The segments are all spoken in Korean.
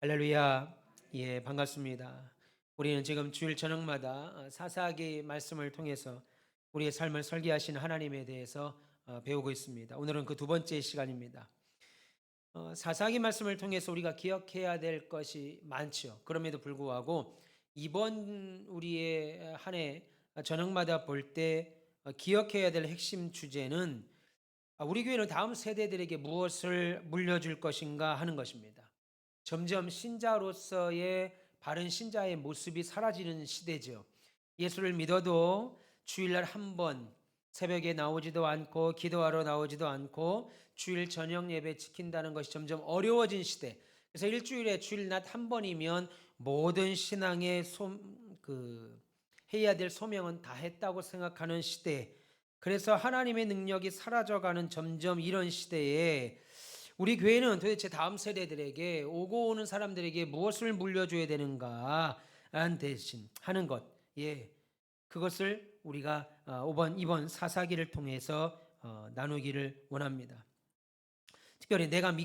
할렐루야. 예, 반갑습니다. 우리는 지금 주일 저녁마다 사사기 말씀을 통해서 우리의 삶을 설계하신 하나님에 대해서 배우고 있습니다. 오늘은 그 두 번째 시간입니다. 사사기 말씀을 통해서 우리가 기억해야 될 것이 많죠. 그럼에도 불구하고 이번 우리의 한 해 저녁마다 볼 때 기억해야 될 핵심 주제는 우리 교회는 다음 세대들에게 무엇을 물려줄 것인가 하는 것입니다. 점점 신자로서의 바른 신자의 모습이 사라지는 시대죠. 예수를 믿어도 주일날 한 번 새벽에 나오지도 않고 기도하러 나오지도 않고 주일 저녁 예배 지킨다는 것이 점점 어려워진 시대. 그래서 일주일에 주일낮 한 번이면 모든 신앙의 해야 될 소명은 다 했다고 생각하는 시대. 그래서 하나님의 능력이 사라져가는 점점 이런 시대에 우리 교회는 도대체 다음 세대들에게 오고 오는 사람들에게 무엇을 물려줘야 되는가 대신 하는 것, 그것을 우리가 이번 사사기를 통해서 나누기를 원합니다. 특별히 내가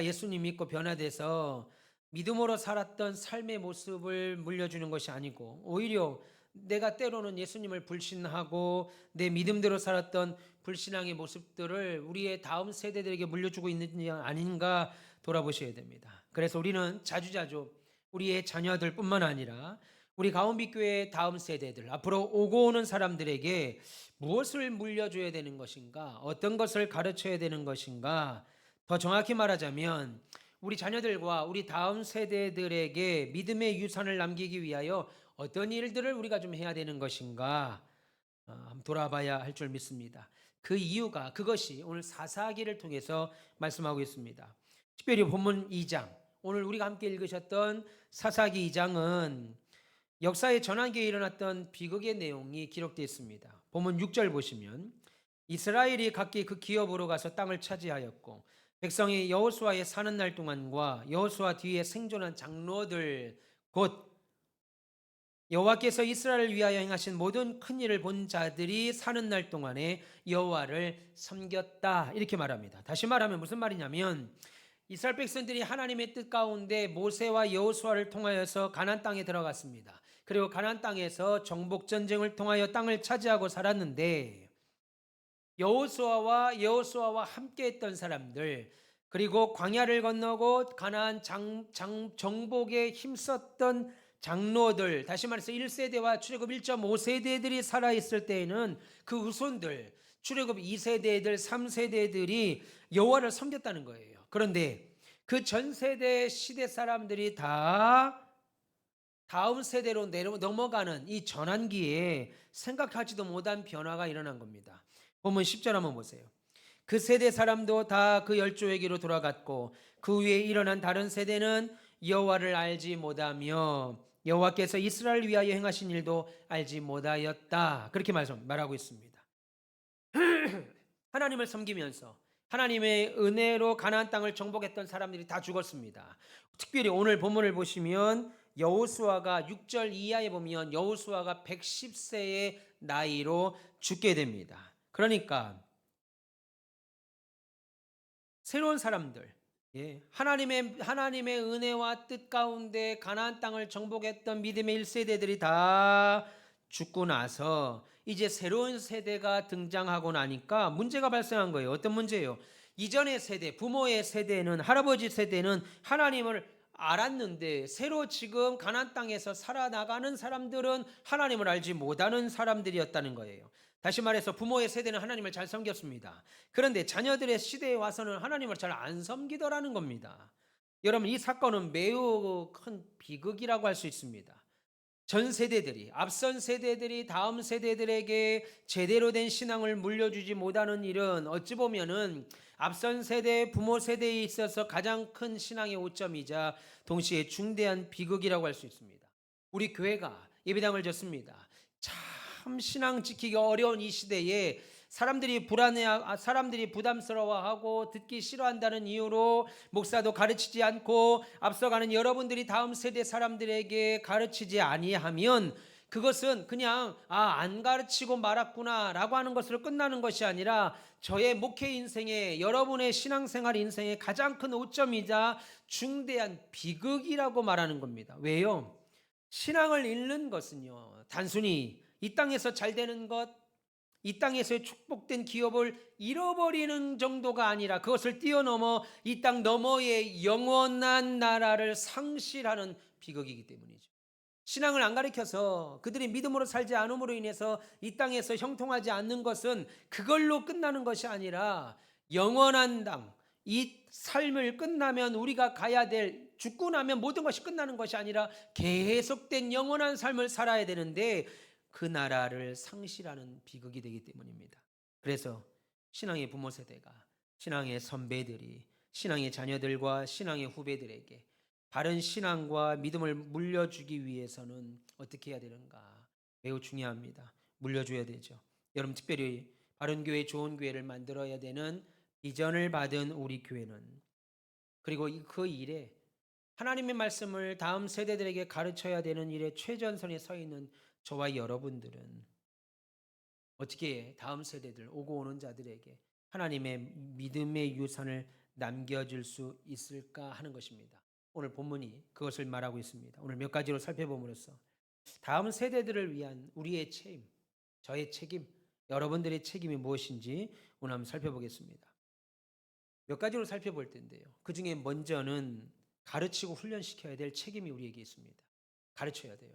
예수님 믿고 변화돼서 믿음으로 살았던 삶의 모습을 물려주는 것이 아니고, 오히려 내가 때로는 예수님을 불신하고 내 믿음대로 살았던 불신앙의 모습들을 우리의 다음 세대들에게 물려주고 있는지 아닌가 돌아보셔야 됩니다. 그래서 우리는 자주자주 우리의 자녀들뿐만 아니라 우리 가온빛교회의 다음 세대들, 앞으로 오고 오는 사람들에게 무엇을 물려줘야 되는 것인가, 어떤 것을 가르쳐야 되는 것인가, 더 정확히 말하자면 우리 자녀들과 우리 다음 세대들에게 믿음의 유산을 남기기 위하여 어떤 일들을 우리가 좀 해야 되는 것인가 한번 돌아봐야 할 줄 믿습니다. 그것이 오늘 사사기를 통해서 말씀하고 있습니다. 특별히 본문 2장, 오늘 우리가 함께 읽으셨던 사사기 2장은 역사의 전환기에 일어났던 비극의 내용이 기록되어 있습니다. 본문 6절 보시면 이스라엘이 각기 그 기업으로 가서 땅을 차지하였고 백성이 여호수아의 사는 날 동안과 여호수아 뒤에 생존한 장로들 곧 여호와께서 이스라엘을 위하여 행하신 모든 큰 일을 본 자들이 사는 날 동안에 여호와를 섬겼다, 이렇게 말합니다. 다시 말하면 무슨 말이냐면 이스라엘 백성들이 하나님의 뜻 가운데 모세와 여호수아를 통하여서 가나안 땅에 들어갔습니다. 그리고 가나안 땅에서 정복 전쟁을 통하여 땅을 차지하고 살았는데 여호수아와 함께했던 사람들, 그리고 광야를 건너고 가나안 정복에 힘썼던 장로들, 다시 말해서 1세대와 출애굽 1.5세대들이 살아있을 때에는 그 후손들, 출애굽 2세대들, 3세대들이 여호와를 섬겼다는 거예요. 그런데 그 전 세대 시대 사람들이 다 다음 세대로 넘어가는 이 전환기에 생각하지도 못한 변화가 일어난 겁니다. 보면 10절 한번 보세요. 그 세대 사람도 다 그 열조에게로 돌아갔고 그 위에 일어난 다른 세대는 여호와를 알지 못하며 여호와께서 이스라엘을 위하여 행하신 일도 알지 못하였다, 그렇게 말하고 있습니다. 하나님을 섬기면서 하나님의 은혜로 가나안 땅을 정복했던 사람들이 다 죽었습니다. 특별히 오늘 본문을 보시면 여호수아가 6절 이하에 보면 여호수아가 110세의 나이로 죽게 됩니다. 그러니까 새로운 사람들, 하나님의 은혜와 뜻 가운데 가나안 땅을 정복했던 믿음의 1세대들이 다 죽고 나서 이제 새로운 세대가 등장하고 나니까 문제가 발생한 거예요. 어떤 문제예요? 이전의 세대, 부모의 세대는, 할아버지 세대는 하나님을 알았는데 새로 지금 가나안 땅에서 살아나가는 사람들은 하나님을 알지 못하는 사람들이었다는 거예요. 다시 말해서 부모의 세대는 하나님을 잘 섬겼습니다. 그런데 자녀들의 시대에 와서는 하나님을 잘 안 섬기더라는 겁니다. 여러분, 이 사건은 매우 큰 비극이라고 할 수 있습니다. 전 세대들이, 앞선 세대들이 다음 세대들에게 제대로 된 신앙을 물려주지 못하는 일은 어찌 보면은 앞선 세대, 부모 세대에 있어서 가장 큰 신앙의 오점이자 동시에 중대한 비극이라고 할 수 있습니다. 우리 교회가 예배당을 졌습니다. 참 신앙 지키기 어려운 이 시대에 사람들이 부담스러워하고 듣기 싫어한다는 이유로 목사도 가르치지 않고 앞서가는 여러분들이 다음 세대 사람들에게 가르치지 아니하면 그것은 그냥 안 가르치고 말았구나라고 하는 것으로 끝나는 것이 아니라 저의 목회 인생에 여러분의 신앙생활 인생의 가장 큰 오점이자 중대한 비극이라고 말하는 겁니다. 왜요? 신앙을 잃는 것은요. 단순히 이 땅에서 잘 되는 것, 이 땅에서의 축복된 기업을 잃어버리는 정도가 아니라 그것을 뛰어넘어 이 땅 너머의 영원한 나라를 상실하는 비극이기 때문이죠. 신앙을 안 가르쳐서 그들이 믿음으로 살지 않음으로 인해서 이 땅에서 형통하지 않는 것은 그걸로 끝나는 것이 아니라 영원한 땅, 이 삶을 끝나면 우리가 가야 될, 죽고 나면 모든 것이 끝나는 것이 아니라 계속된 영원한 삶을 살아야 되는데 그 나라를 상실하는 비극이 되기 때문입니다. 그래서 신앙의 부모 세대가, 신앙의 선배들이 신앙의 자녀들과 신앙의 후배들에게 바른 신앙과 믿음을 물려주기 위해서는 어떻게 해야 되는가? 매우 중요합니다. 물려줘야 되죠. 여러분, 특별히 바른 교회, 좋은 교회를 만들어야 되는 비전을 받은 우리 교회는, 그리고 그 일에 하나님의 말씀을 다음 세대들에게 가르쳐야 되는 일에 최전선에 서 있는 저와 여러분들은 어떻게 다음 세대들, 오고 오는 자들에게 하나님의 믿음의 유산을 남겨줄 수 있을까 하는 것입니다. 오늘 본문이 그것을 말하고 있습니다. 오늘 몇 가지로 살펴봄으로써 다음 세대들을 위한 우리의 책임, 저의 책임, 여러분들의 책임이 무엇인지 오늘 한번 살펴보겠습니다. 몇 가지로 살펴볼 텐데요. 그 중에 먼저는 가르치고 훈련시켜야 될 책임이 우리에게 있습니다. 가르쳐야 돼요.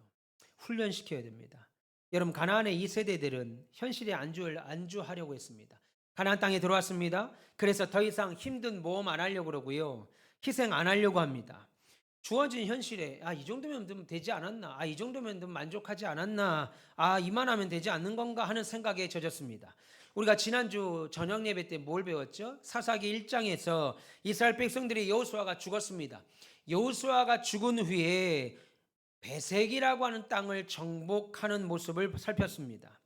훈련시켜야 됩니다. 여러분, 가나안의 이 세대들은 현실에 안주하려고 했습니다. 가나안 땅에 들어왔습니다. 그래서 더 이상 힘든 모험 안 하려고 그러고요. 희생 안 하려고 합니다. 주어진 현실에 이 정도면 좀 되지 않았나? 이 정도면 좀 만족하지 않았나? 이만하면 되지 않는 건가 하는 생각에 젖었습니다. 우리가 지난주 저녁 예배 때 뭘 배웠죠? 사사기 1장에서 이스라엘 백성들이 여호수아가 죽었습니다. 여호수아가 죽은 후에 베색이라고 하는 땅을 정복하는 모습을 살폈습니다.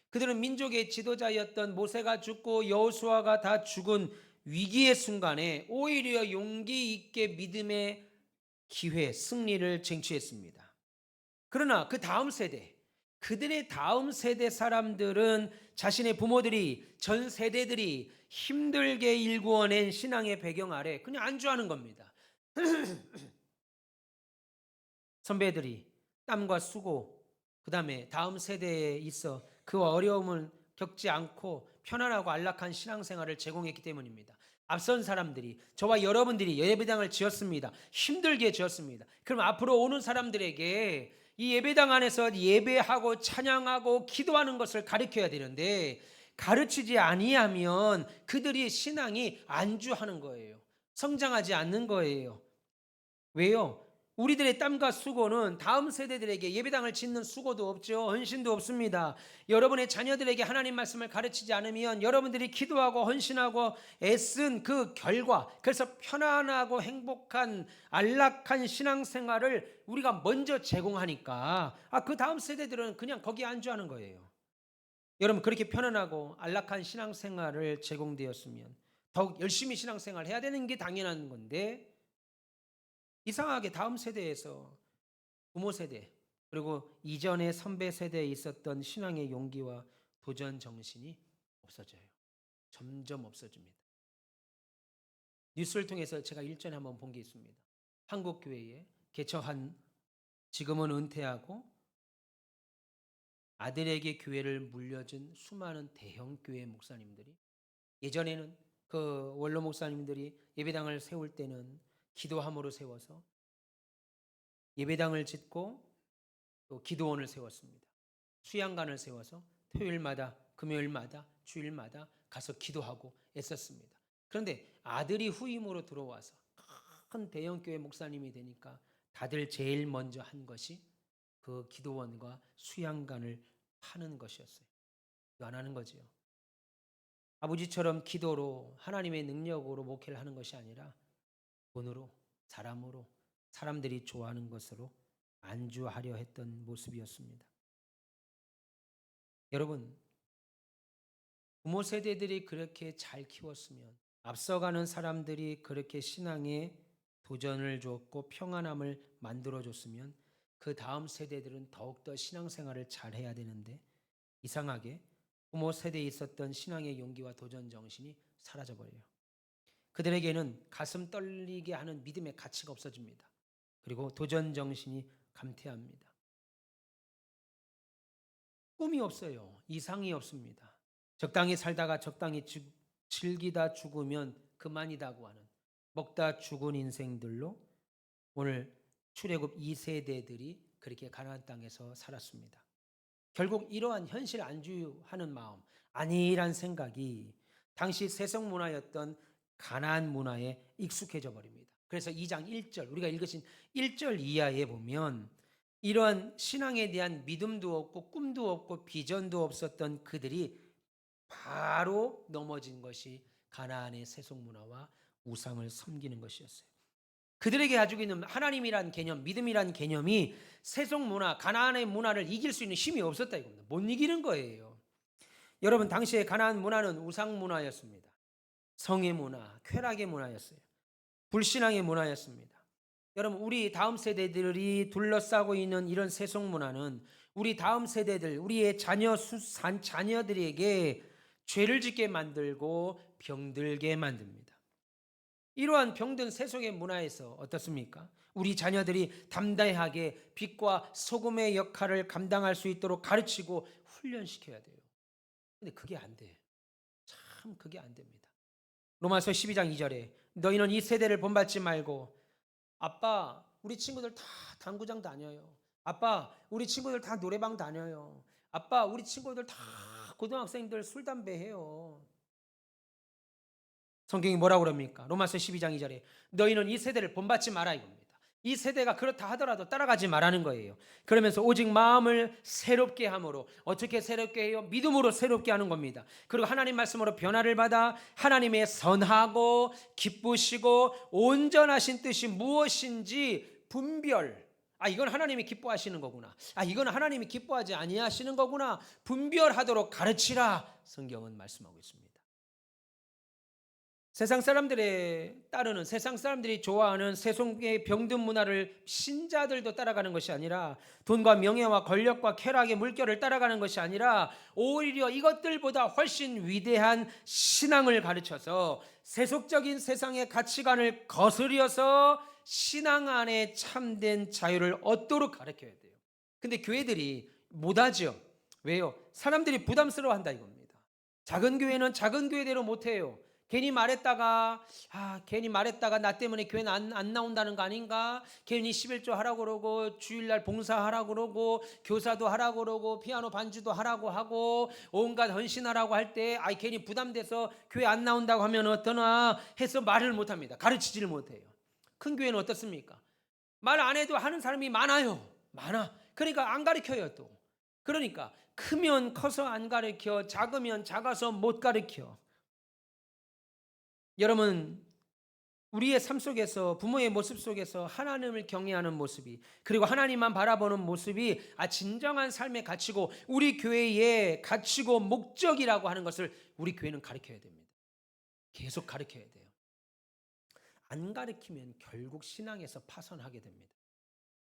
그들은 민족의 지도자였던 모세가 죽고 여호수아가 다 죽은 위기의 순간에 오히려 용기 있게 믿음의 기회, 승리를 쟁취했습니다. 그러나 그 다음 세대, 그들의 다음 세대 사람들은 자신의 부모들이, 전 세대들이 힘들게 일구어낸 신앙의 배경 아래 그냥 안주하는 겁니다. 선배들이 땀과 수고, 그 다음에 다음 세대에 있어 그 어려움을 겪지 않고 편안하고 안락한 신앙생활을 제공했기 때문입니다. 앞선 사람들이, 저와 여러분들이 예배당을 지었습니다. 힘들게 지었습니다. 그럼 앞으로 오는 사람들에게 이 예배당 안에서 예배하고 찬양하고 기도하는 것을 가르쳐야 되는데, 가르치지 아니하면 그들이 신앙이 안주하는 거예요. 성장하지 않는 거예요. 왜요? 우리들의 땀과 수고는 다음 세대들에게 예배당을 짓는 수고도 없죠. 헌신도 없습니다. 여러분의 자녀들에게 하나님 말씀을 가르치지 않으면 여러분들이 기도하고 헌신하고 애쓴 그 결과, 그래서 편안하고 행복한 안락한 신앙생활을 우리가 먼저 제공하니까 그 다음 세대들은 그냥 거기에 안주하는 거예요. 여러분, 그렇게 편안하고 안락한 신앙생활을 제공되었으면 더욱 열심히 신앙생활 해야 되는 게 당연한 건데, 이상하게 다음 세대에서 부모 세대, 그리고 이전의 선배 세대에 있었던 신앙의 용기와 도전 정신이 없어져요. 점점 없어집니다. 뉴스를 통해서 제가 일전에 한번 본 게 있습니다. 한국 교회에 개척한, 지금은 은퇴하고 아들에게 교회를 물려준 수많은 대형 교회 목사님들이, 예전에는 그 원로 목사님들이 예배당을 세울 때는 기도함으로 세워서 예배당을 짓고 또 기도원을 세웠습니다. 수양관을 세워서 토요일마다, 금요일마다, 주일마다 가서 기도하고 애썼습니다. 그런데 아들이 후임으로 들어와서 큰 대형교회 목사님이 되니까 다들 제일 먼저 한 것이 그 기도원과 수양관을 파는 것이었어요. 안 하는 거지요. 아버지처럼 기도로 하나님의 능력으로 목회를 하는 것이 아니라 돈으로, 사람으로, 사람들이 좋아하는 것으로 안주하려 했던 모습이었습니다. 여러분, 부모 세대들이 그렇게 잘 키웠으면, 앞서가는 사람들이 그렇게 신앙에 도전을 줬고 평안함을 만들어줬으면 그 다음 세대들은 더욱더 신앙생활을 잘해야 되는데 이상하게 부모 세대에 있었던 신앙의 용기와 도전 정신이 사라져버려요. 그들에게는 가슴 떨리게 하는 믿음의 가치가 없어집니다. 그리고 도전 정신이 감퇴합니다. 꿈이 없어요. 이상이 없습니다. 적당히 살다가 적당히 즐기다 죽으면 그만이다고 하는 먹다 죽은 인생들로 오늘 출애굽 2세대들이 그렇게 가나안 땅에서 살았습니다. 결국 이러한 현실 안주하는 마음, 안일한 생각이 당시 세속 문화였던 가나안 문화에 익숙해져 버립니다. 그래서 2장 1절 우리가 읽으신 1절 이하에 보면 이러한 신앙에 대한 믿음도 없고 꿈도 없고 비전도 없었던 그들이 바로 넘어진 것이 가나안의 세속 문화와 우상을 섬기는 것이었어요. 그들에게 가지고 있는 하나님이란 개념, 믿음이란 개념이 세속 문화, 가나안의 문화를 이길 수 있는 힘이 없었다 이겁니다. 못 이기는 거예요. 여러분 당시에 가나안 문화는 우상 문화였습니다. 성의 문화, 쾌락의 문화였어요. 불신앙의 문화였습니다. 여러분 우리 다음 세대들이 둘러싸고 있는 이런 세속 문화는 우리 다음 세대들, 우리의 자녀들에게 죄를 짓게 만들고 병들게 만듭니다. 이러한 병든 세속의 문화에서 어떻습니까? 우리 자녀들이 담대하게 빛과 소금의 역할을 감당할 수 있도록 가르치고 훈련시켜야 돼요. 근데 그게 안 돼. 참 그게 안 됩니다. 로마서 12장 2절에 너희는 이 세대를 본받지 말고 아빠 우리 친구들 다 당구장 다녀요. 아빠 우리 친구들 다 노래방 다녀요. 아빠 우리 친구들 다 고등학생들 술 담배 해요. 성경이 뭐라고 그럽니까? 로마서 12장 2절에 너희는 이 세대를 본받지 마라 이겁니다. 이 세대가 그렇다 하더라도 따라가지 말라는 거예요. 그러면서 오직 마음을 새롭게 함으로 어떻게 새롭게 해요? 믿음으로 새롭게 하는 겁니다. 그리고 하나님 말씀으로 변화를 받아 하나님의 선하고 기쁘시고 온전하신 뜻이 무엇인지 분별. 이건 하나님이 기뻐하시는 거구나. 이건 하나님이 기뻐하지 아니하시는 거구나. 분별하도록 가르치라. 성경은 말씀하고 있습니다. 세상 사람들에 따르는 세상 사람들이 좋아하는 세속의 병든 문화를 신자들도 따라가는 것이 아니라 돈과 명예와 권력과 쾌락의 물결을 따라가는 것이 아니라 오히려 이것들보다 훨씬 위대한 신앙을 가르쳐서 세속적인 세상의 가치관을 거스려서 신앙 안에 참된 자유를 얻도록 가르쳐야 돼요. 근데 교회들이 못하죠. 왜요? 사람들이 부담스러워한다 이겁니다. 작은 교회는 작은 교회대로 못해요. 괜히 말했다가 나 때문에 교회는 안 나온다는 거 아닌가? 괜히 11조 하라고 그러고 주일날 봉사하라고 그러고 교사도 하라고 그러고 피아노 반주도 하라고 하고 온갖 헌신하라고 할 때 괜히 부담돼서 교회 안 나온다고 하면 어떠나 해서 말을 못합니다. 가르치지를 못해요. 큰 교회는 어떻습니까? 말 안 해도 하는 사람이 많아요. 그러니까 안 가르쳐요 또. 그러니까 크면 커서 안 가르쳐, 작으면 작아서 못 가르쳐. 여러분 우리의 삶 속에서 부모의 모습 속에서 하나님을 경외하는 모습이 그리고 하나님만 바라보는 모습이 진정한 삶의 가치고 우리 교회의 가치고 목적이라고 하는 것을 우리 교회는 가르쳐야 됩니다. 계속 가르쳐야 돼요. 안 가르치면 결국 신앙에서 파선하게 됩니다.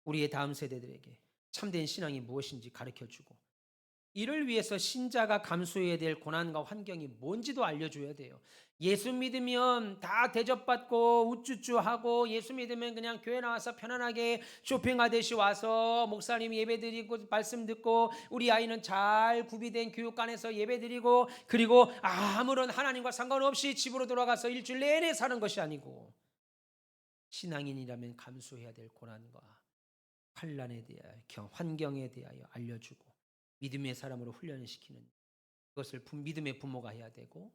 우리의 다음 세대들에게 참된 신앙이 무엇인지 가르쳐주고 이를 위해서 신자가 감수해야 될 고난과 환경이 뭔지도 알려줘야 돼요. 예수 믿으면 다 대접받고 우쭈쭈하고 예수 믿으면 그냥 교회 나와서 편안하게 쇼핑하듯이 와서 목사님 예배드리고 말씀 듣고 우리 아이는 잘 구비된 교육관에서 예배드리고 그리고 아무런 하나님과 상관없이 집으로 돌아가서 일주일 내내 사는 것이 아니고 신앙인이라면 감수해야 될 고난과 환난에 대하여 환경에 대하여 알려주고 믿음의 사람으로 훈련을 시키는 그것을 믿음의 부모가 해야 되고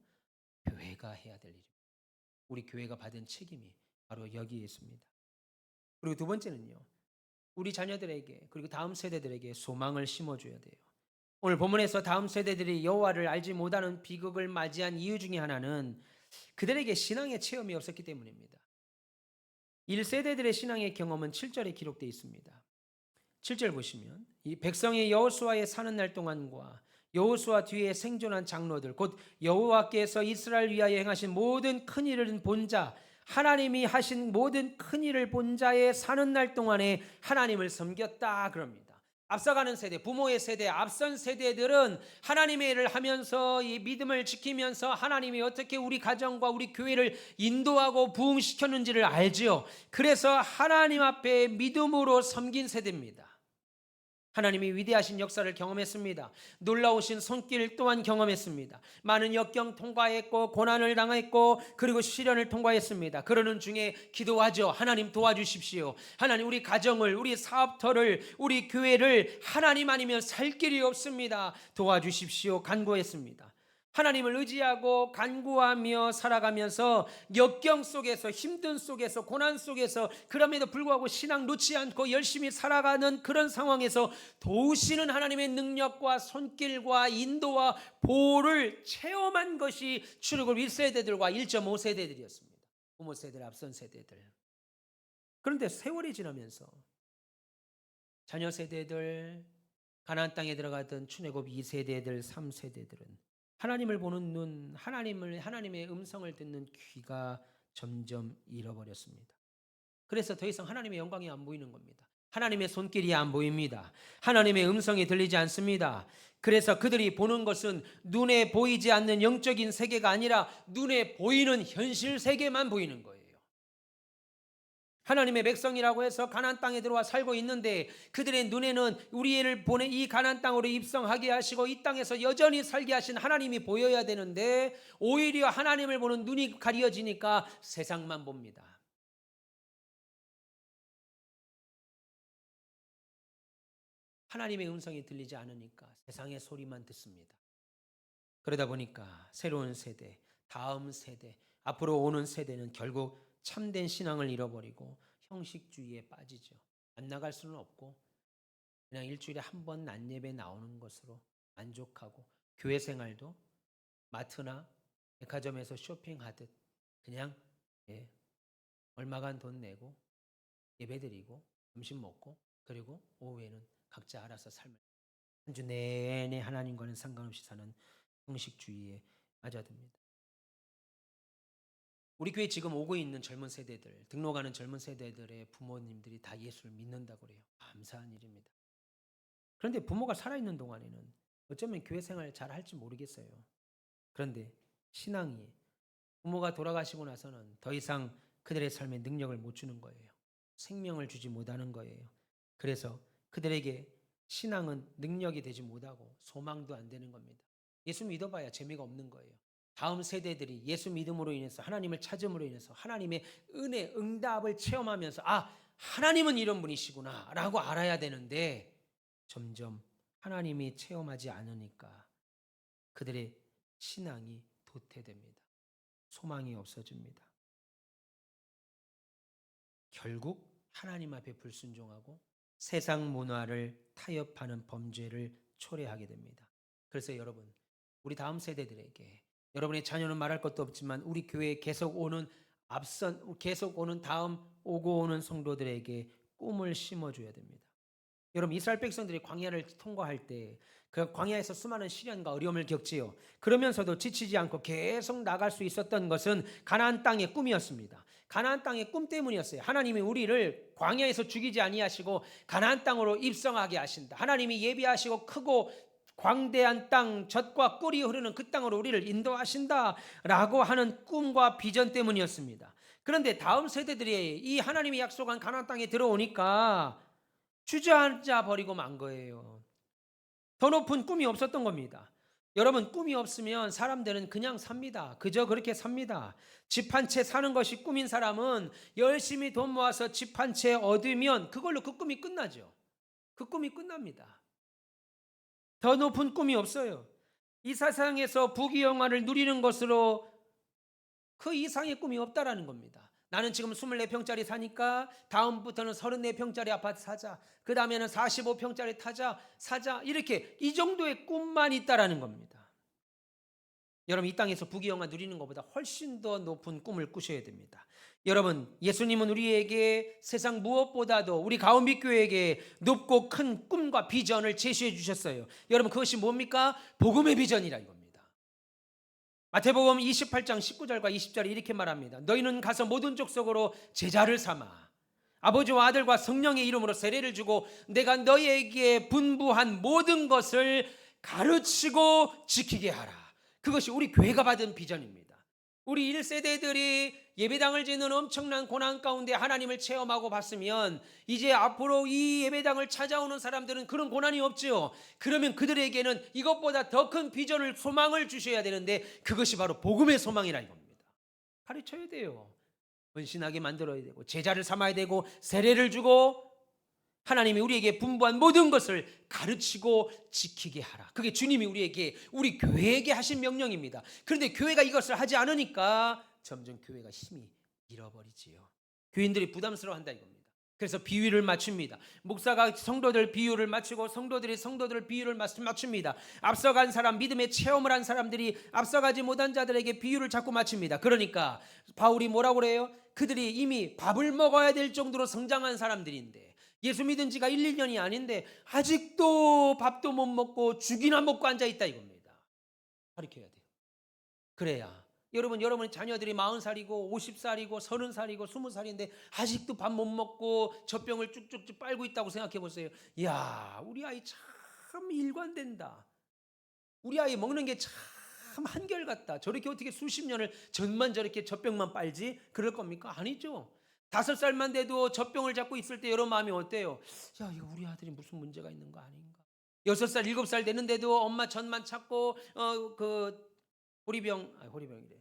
교회가 해야 될 일입니다. 우리 교회가 받은 책임이 바로 여기에 있습니다. 그리고 두 번째는요. 우리 자녀들에게 그리고 다음 세대들에게 소망을 심어줘야 돼요. 오늘 본문에서 다음 세대들이 여호와를 알지 못하는 비극을 맞이한 이유 중에 하나는 그들에게 신앙의 체험이 없었기 때문입니다. 1세대들의 신앙의 경험은 7절에 기록되어 있습니다. 7절 보시면 이 백성이 여호수아의 사는 날 동안과 여호수아 뒤에 생존한 장로들 곧 여호와께서 이스라엘 위하여 행하신 모든 큰 일을 본 자 하나님이 하신 모든 큰 일을 본 자의 사는 날 동안에 하나님을 섬겼다 그럽니다. 앞서가는 세대, 부모의 세대, 앞선 세대들은 하나님의 일을 하면서 이 믿음을 지키면서 하나님이 어떻게 우리 가정과 우리 교회를 인도하고 부흥시켰는지를 알지요. 그래서 하나님 앞에 믿음으로 섬긴 세대입니다. 하나님이 위대하신 역사를 경험했습니다. 놀라우신 손길 또한 경험했습니다. 많은 역경 통과했고 고난을 당했고 그리고 시련을 통과했습니다. 그러는 중에 기도하죠. 하나님 도와주십시오. 하나님 우리 가정을, 우리 사업터를, 우리 교회를 하나님 아니면 살 길이 없습니다. 도와주십시오. 간구했습니다. 하나님을 의지하고 간구하며 살아가면서 역경 속에서, 힘든 속에서, 고난 속에서 그럼에도 불구하고 신앙 놓지 않고 열심히 살아가는 그런 상황에서 도우시는 하나님의 능력과 손길과 인도와 보호를 체험한 것이 출애굽 1세대들과 1.5세대들이었습니다. 부모 세대들, 앞선 세대들. 그런데 세월이 지나면서 자녀 세대들, 가나안 땅에 들어가던 출애굽 2세대들, 3세대들은 하나님을 보는 눈, 하나님의 음성을 듣는 귀가 점점 잃어버렸습니다. 그래서 더 이상 하나님의 영광이 안 보이는 겁니다. 하나님의 손길이 안 보입니다. 하나님의 음성이 들리지 않습니다. 그래서 그들이 보는 것은 눈에 보이지 않는 영적인 세계가 아니라 눈에 보이는 현실 세계만 보이는 거예요. 하나님의 백성이라고 해서 가나안 땅에 들어와 살고 있는데 그들의 눈에는 우리를 보내 이 가나안 땅으로 입성하게 하시고 이 땅에서 여전히 살게 하신 하나님이 보여야 되는데 오히려 하나님을 보는 눈이 가려지니까 세상만 봅니다. 하나님의 음성이 들리지 않으니까 세상의 소리만 듣습니다. 그러다 보니까 새로운 세대, 다음 세대, 앞으로 오는 세대는 결국 참된 신앙을 잃어버리고 형식주의에 빠지죠. 안 나갈 수는 없고 그냥 일주일에 한 번 낮예배 나오는 것으로 만족하고 교회 생활도 마트나 백화점에서 쇼핑하듯 그냥 얼마간 돈 내고 예배드리고 점심 먹고 그리고 오후에는 각자 알아서 삶을 한 주 내내 하나님과는 상관없이 사는 형식주의에 빠져듭니다. 우리 교회 지금 오고 있는 젊은 세대들, 등록하는 젊은 세대들의 부모님들이 다 예수를 믿는다고 그래요. 감사한 일입니다. 그런데 부모가 살아있는 동안에는 어쩌면 교회 생활 잘 할지 모르겠어요. 그런데 신앙이 부모가 돌아가시고 나서는 더 이상 그들의 삶에 능력을 못 주는 거예요. 생명을 주지 못하는 거예요. 그래서 그들에게 신앙은 능력이 되지 못하고 소망도 안 되는 겁니다. 예수 믿어봐야 재미가 없는 거예요. 다음 세대들이 예수 믿음으로 인해서 하나님을 찾음으로 인해서 하나님의 은혜, 응답을 체험하면서 하나님은 이런 분이시구나 라고 알아야 되는데 점점 하나님이 체험하지 않으니까 그들의 신앙이 도태됩니다. 소망이 없어집니다. 결국 하나님 앞에 불순종하고 세상 문화를 타협하는 범죄를 초래하게 됩니다. 그래서 여러분, 우리 다음 세대들에게 여러분의 자녀는 말할 것도 없지만 우리 교회에 계속 오는 다음 오고 오는 성도들에게 꿈을 심어줘야 됩니다. 여러분 이스라엘 백성들이 광야를 통과할 때 그 광야에서 수많은 시련과 어려움을 겪지요. 그러면서도 지치지 않고 계속 나갈 수 있었던 것은 가나안 땅의 꿈이었습니다. 가나안 땅의 꿈 때문이었어요. 하나님이 우리를 광야에서 죽이지 아니하시고 가나안 땅으로 입성하게 하신다. 하나님이 예비하시고 크고 광대한 땅, 젖과 꿀이 흐르는 그 땅으로 우리를 인도하신다라고 하는 꿈과 비전 때문이었습니다. 그런데 다음 세대들이 이 하나님이 약속한 가나안 땅에 들어오니까 주저앉아 버리고 만 거예요. 더 높은 꿈이 없었던 겁니다. 여러분 꿈이 없으면 사람들은 그냥 삽니다. 그저 그렇게 삽니다. 집 한 채 사는 것이 꿈인 사람은 열심히 돈 모아서 집 한 채 얻으면 그걸로 그 꿈이 끝나죠. 그 꿈이 끝납니다. 더 높은 꿈이 없어요. 이 세상에서 부귀영화를 누리는 것으로 그 이상의 꿈이 없다라는 겁니다. 나는 지금 24평짜리 사니까 다음부터는 34평짜리 아파트 사자. 그 다음에는 45평짜리 사자. 이렇게 이 정도의 꿈만 있다라는 겁니다. 여러분 이 땅에서 부귀영화 누리는 것보다 훨씬 더 높은 꿈을 꾸셔야 됩니다. 여러분 예수님은 우리에게 세상 무엇보다도 우리 가온빛교회에게 높고 큰 꿈과 비전을 제시해 주셨어요. 여러분 그것이 뭡니까? 복음의 비전이라는 겁니다. 마태복음 28장 19절과 20절에 이렇게 말합니다. 너희는 가서 모든 족속으로 제자를 삼아 아버지와 아들과 성령의 이름으로 세례를 주고 내가 너희에게 분부한 모든 것을 가르치고 지키게 하라. 그것이 우리 교회가 받은 비전입니다. 우리 1세대들이 예배당을 짓는 엄청난 고난 가운데 하나님을 체험하고 봤으면 이제 앞으로 이 예배당을 찾아오는 사람들은 그런 고난이 없죠. 그러면 그들에게는 이것보다 더 큰 비전을, 소망을 주셔야 되는데 그것이 바로 복음의 소망이라 이겁니다. 가르쳐야 돼요. 헌신하게 만들어야 되고 제자를 삼아야 되고 세례를 주고 하나님이 우리에게 분부한 모든 것을 가르치고 지키게 하라. 그게 주님이 우리에게, 우리 교회에게 하신 명령입니다. 그런데 교회가 이것을 하지 않으니까 점점 교회가 힘이 잃어버리지요. 교인들이 부담스러워한다 이겁니다. 그래서 비유를 맞춥니다. 목사가 성도들 비유를 맞추고 성도들이 성도들 비유를 맞춥니다. 앞서간 사람, 믿음의 체험을 한 사람들이 앞서가지 못한 자들에게 비유를 자꾸 맞춥니다. 그러니까 바울이 뭐라고 그래요? 그들이 이미 밥을 먹어야 될 정도로 성장한 사람들인데 예수 믿은 지가 1, 2년이 아닌데 아직도 밥도 못 먹고 죽이나 먹고 앉아있다 이겁니다. 가르쳐야 돼요. 그래야 여러분의 자녀들이 40살이고 50살이고 30살이고 20살인데 아직도 밥 못 먹고 젖병을 쭉쭉쭉 빨고 있다고 생각해 보세요. 이야, 우리 아이 참 일관된다. 우리 아이 먹는 게 참 한결같다. 저렇게 어떻게 수십 년을 젖만 저렇게 젖병만 빨지? 그럴 겁니까? 아니죠. 5살만 돼도 젖병을 잡고 있을 때 여러분 마음이 어때요? 야, 이거 우리 아들이 무슨 문제가 있는 거 아닌가? 6살, 7살 되는데도 엄마 젖만 찾고 호리병이래.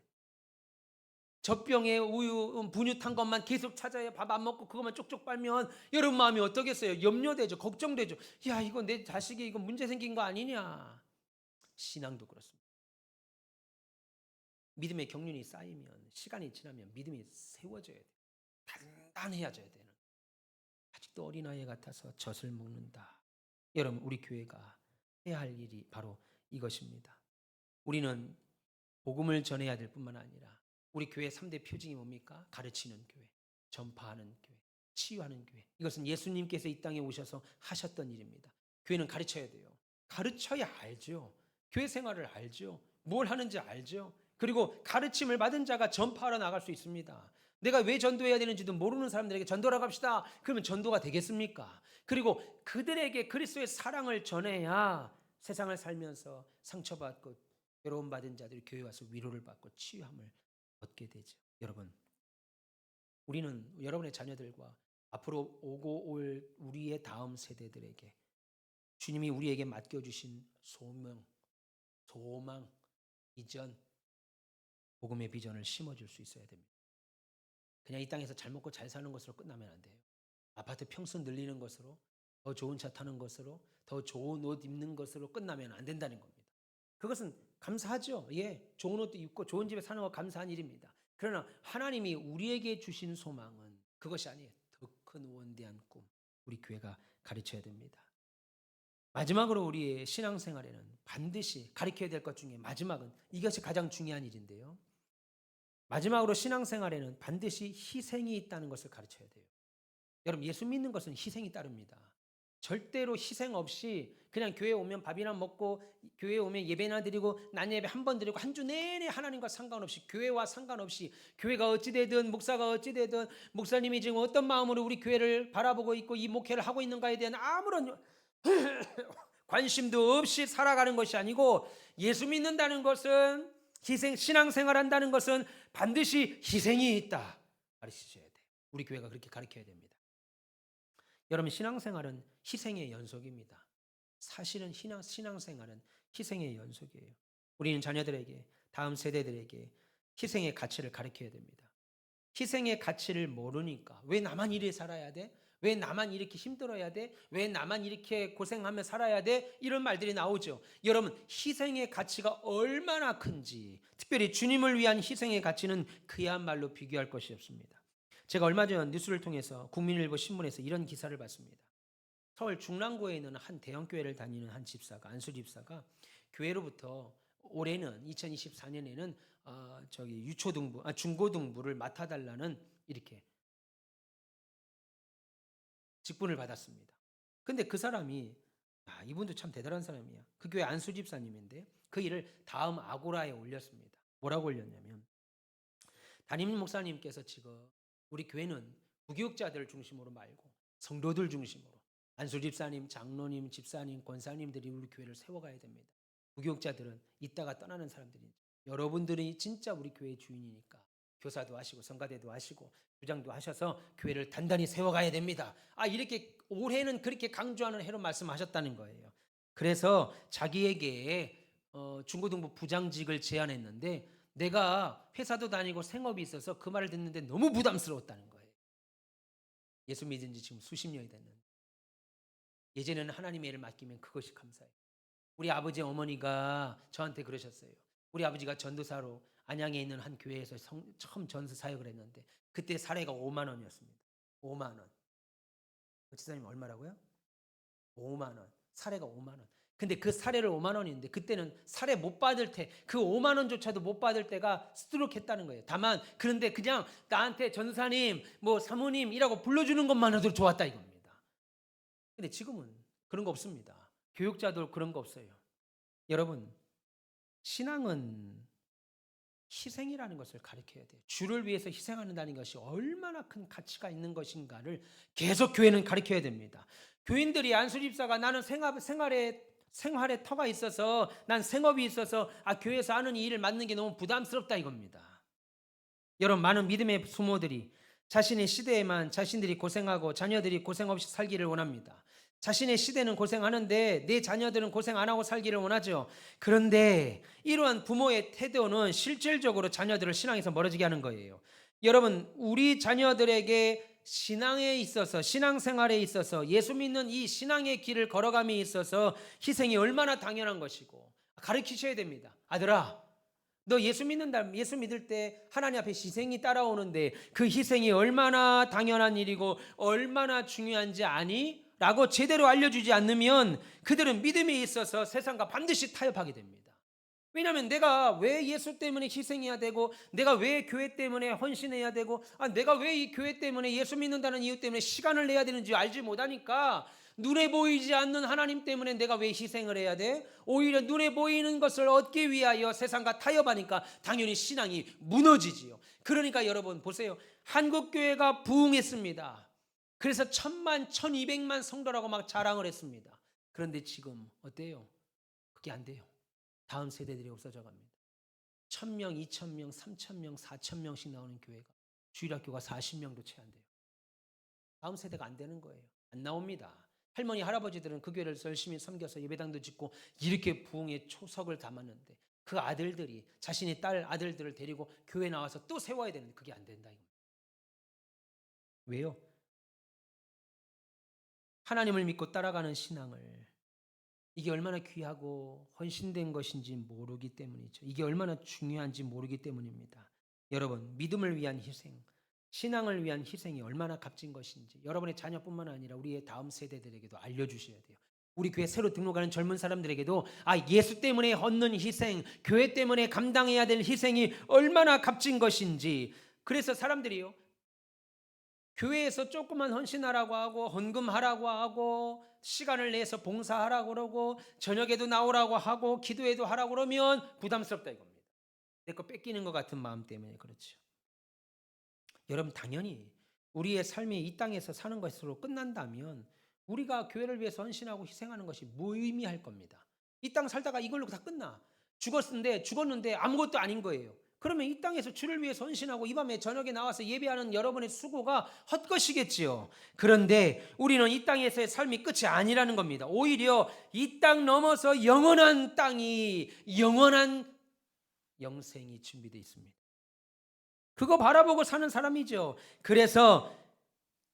젖병에 우유, 분유 탄 것만 계속 찾아야 밥 안 먹고 그것만 쪽쪽 빨면 여러분 마음이 어떠겠어요? 염려되죠. 걱정되죠. 야, 이거 내 자식이 이거 문제 생긴 거 아니냐? 신앙도 그렇습니다. 믿음의 경륜이 쌓이면 시간이 지나면 믿음이 세워져야 돼요. 단단해져야 되는. 아직도 어린아이 같아서 젖을 먹는다. 여러분, 우리 교회가 해야 할 일이 바로 이것입니다. 우리는 복음을 전해야 될 뿐만 아니라 우리 교회 3대 표징이 뭡니까? 가르치는 교회, 전파하는 교회, 치유하는 교회. 이것은 예수님께서 이 땅에 오셔서 하셨던 일입니다. 교회는 가르쳐야 돼요. 가르쳐야 알죠. 교회 생활을 알죠. 뭘 하는지 알죠. 그리고 가르침을 받은 자가 전파하러 나갈 수 있습니다. 내가 왜 전도해야 되는지도 모르는 사람들에게 전도하러 갑시다. 그러면 전도가 되겠습니까? 그리고 그들에게 그리스도의 사랑을 전해야 세상을 살면서 상처받고 괴로움받은 자들이 교회 와서 위로를 받고 치유함을 얻게 되죠. 여러분, 우리는 여러분의 자녀들과 앞으로 오고 올 우리의 다음 세대들에게 주님이 우리에게 맡겨주신 소망, 비전, 복음의 비전을 심어줄 수 있어야 됩니다. 그냥 이 땅에서 잘 먹고 잘 사는 것으로 끝나면 안 돼요. 아파트 평수 늘리는 것으로, 더 좋은 차 타는 것으로, 더 좋은 옷 입는 것으로 끝나면 안 된다는 겁니다. 그것은 감사하죠. 예, 좋은 옷도 입고 좋은 집에 사는 거 감사한 일입니다. 그러나 하나님이 우리에게 주신 소망은 그것이 아니에요. 더 큰 원대한 꿈, 우리 교회가 가르쳐야 됩니다. 마지막으로 우리의 신앙생활에는 반드시 가르쳐야 될 것 중에 마지막은 이것이 가장 중요한 일인데요. 마지막으로 신앙생활에는 반드시 희생이 있다는 것을 가르쳐야 돼요. 여러분, 예수 믿는 것은 희생이 따릅니다. 절대로 희생 없이 그냥 교회 오면 밥이나 먹고 교회 오면 예배나 드리고 난 예배 한 번 드리고 한 주 내내 하나님과 상관없이, 교회와 상관없이, 교회가 어찌되든 목사가 어찌되든 목사님이 지금 어떤 마음으로 우리 교회를 바라보고 있고 이 목회를 하고 있는가에 대한 아무런 관심도 없이 살아가는 것이 아니고, 예수 믿는다는 것은 신앙생활한다는 것은 반드시 희생이 있다 가르치셔야 돼요. 우리 교회가 그렇게 가르쳐야 됩니다. 여러분, 신앙생활은 희생의 연속입니다. 사실은 신앙생활은 희생의 연속이에요. 우리는 자녀들에게, 다음 세대들에게 희생의 가치를 가르쳐야 됩니다. 희생의 가치를 모르니까 왜 나만 이래 살아야 돼? 왜 나만 이렇게 힘들어야 돼? 왜 나만 이렇게 고생하며 살아야 돼? 이런 말들이 나오죠. 여러분, 희생의 가치가 얼마나 큰지, 특별히 주님을 위한 희생의 가치는 그야말로 비교할 것이 없습니다. 제가 얼마 전 뉴스를 통해서 국민일보 신문에서 이런 기사를 봤습니다. 서울 중랑구에 있는 한 대형교회를 다니는 한 집사가, 안수 집사가 교회로부터 올해는 2024년에는 중고등부를 맡아달라는 이렇게 직분을 받았습니다. 근데 그 사람이, 이분도 참 대단한 사람이야. 그 교회 안수 집사님인데 그 일을 다음 아고라에 올렸습니다. 뭐라고 올렸냐면 담임 목사님께서 지금 우리 교회는 부교육자들 중심으로 말고 성도들 중심으로 안수 집사님, 장로님, 집사님, 권사님들이 우리 교회를 세워가야 됩니다. 부교육자들은 이따가 떠나는 사람들이 여러분들이 진짜 우리 교회의 주인이니까 교사도 하시고 성가대도 하시고 부장도 하셔서 교회를 단단히 세워가야 됩니다. 이렇게 올해는 그렇게 강조하는 해로 말씀하셨다는 거예요. 그래서 자기에게 중고등부 부장직을 제안했는데 내가 회사도 다니고 생업이 있어서 그 말을 듣는데 너무 부담스러웠다는 거예요. 예수 믿은 지 지금 수십 년이 됐는데 예전에는 하나님의 일을 맡기면 그것이 감사해요. 우리 아버지 어머니가 저한테 그러셨어요. 우리 아버지가 전도사로 안양에 있는 한 교회에서 처음 전수 사역을 했는데 그때 사례가 5만 원이었습니다. 5만 원. 지사님 얼마라고요? 5만 원. 사례가 5만 원. 근데 그 사례를 5만 원인데 그때는 사례 못 받을 때 그 5만 원조차도 못 받을 때가 스트로크 했다는 거예요. 다만 그런데 그냥 나한테 전사님 뭐 사모님이라고 불러주는 것만으로도 좋았다 이겁니다. 근데 지금은 그런 거 없습니다. 교육자도 그런 거 없어요. 여러분 신앙은 희생이라는 것을 가르쳐야 돼요. 주를 위해서 희생한다는 것이 얼마나 큰 가치가 있는 것인가를 계속 교회는 가르쳐야 됩니다. 교인들이 안수집사가 나는 생활에 터가 있어서 난 생업이 있어서 교회에서 하는 이 일을 맡는 게 너무 부담스럽다 이겁니다. 여러분 많은 믿음의 부모들이 자신의 시대에만 자신들이 고생하고 자녀들이 고생 없이 살기를 원합니다. 자신의 시대는 고생하는데 내 자녀들은 고생 안 하고 살기를 원하죠. 그런데 이러한 부모의 태도는 실질적으로 자녀들을 신앙에서 멀어지게 하는 거예요. 여러분 우리 자녀들에게 신앙에 있어서 신앙생활에 있어서 예수 믿는 이 신앙의 길을 걸어감에 있어서 희생이 얼마나 당연한 것이고 가르치셔야 됩니다. 아들아 너 예수 믿을 때 하나님 앞에 희생이 따라오는데 그 희생이 얼마나 당연한 일이고 얼마나 중요한지 아니? 라고 제대로 알려주지 않으면 그들은 믿음에 있어서 세상과 반드시 타협하게 됩니다. 왜냐하면 내가 왜 예수 때문에 희생해야 되고 내가 왜 교회 때문에 헌신해야 되고 내가 왜 이 교회 때문에 예수 믿는다는 이유 때문에 시간을 내야 되는지 알지 못하니까 눈에 보이지 않는 하나님 때문에 내가 왜 희생을 해야 돼? 오히려 눈에 보이는 것을 얻기 위하여 세상과 타협하니까 당연히 신앙이 무너지지요. 그러니까 여러분 보세요. 한국교회가 부흥했습니다. 그래서 1000만, 1200만 성도라고 막 자랑을 했습니다. 그런데 지금 어때요? 그게 안 돼요. 다음 세대들이 없어져 갑니다. 1000명, 2000명, 3000명, 4000명씩 나오는 교회가 주일학교가 40명도 채 안 돼요. 다음 세대가 안 되는 거예요. 안 나옵니다. 할머니, 할아버지들은 그 교회를 열심히 섬겨서 예배당도 짓고 이렇게 부흥의 초석을 담았는데 그 아들들이 자신의 딸 아들들을 데리고 교회 나와서 또 세워야 되는데 그게 안 된다. 왜요? 하나님을 믿고 따라가는 신앙을 이게 얼마나 귀하고 헌신된 것인지 모르기 때문이죠. 이게 얼마나 중요한지 모르기 때문입니다. 여러분 믿음을 위한 희생, 신앙을 위한 희생이 얼마나 값진 것인지 여러분의 자녀뿐만 아니라 우리의 다음 세대들에게도 알려주셔야 돼요. 우리 교회 새로 등록하는 젊은 사람들에게도 예수 때문에 얻는 희생, 교회 때문에 감당해야 될 희생이 얼마나 값진 것인지. 그래서 사람들이요 교회에서 조금만 헌신하라고 하고 헌금하라고 하고 시간을 내서 봉사하라고 그러고 저녁에도 나오라고 하고 기도해도 하라고 그러면 부담스럽다 이겁니다. 내 거 뺏기는 것 같은 마음 때문에 그렇죠. 여러분 당연히 우리의 삶이 이 땅에서 사는 것으로 끝난다면 우리가 교회를 위해서 헌신하고 희생하는 것이 무의미할 겁니다. 이 땅 살다가 이걸로 다 끝나. 죽었는데 아무것도 아닌 거예요. 그러면 이 땅에서 주를 위해서 헌신하고 이 밤에 저녁에 나와서 예배하는 여러분의 수고가 헛것이겠지요. 그런데 우리는 이 땅에서의 삶이 끝이 아니라는 겁니다. 오히려 이 땅 넘어서 영원한 땅이 영원한 영생이 준비되어 있습니다. 그거 바라보고 사는 사람이죠. 그래서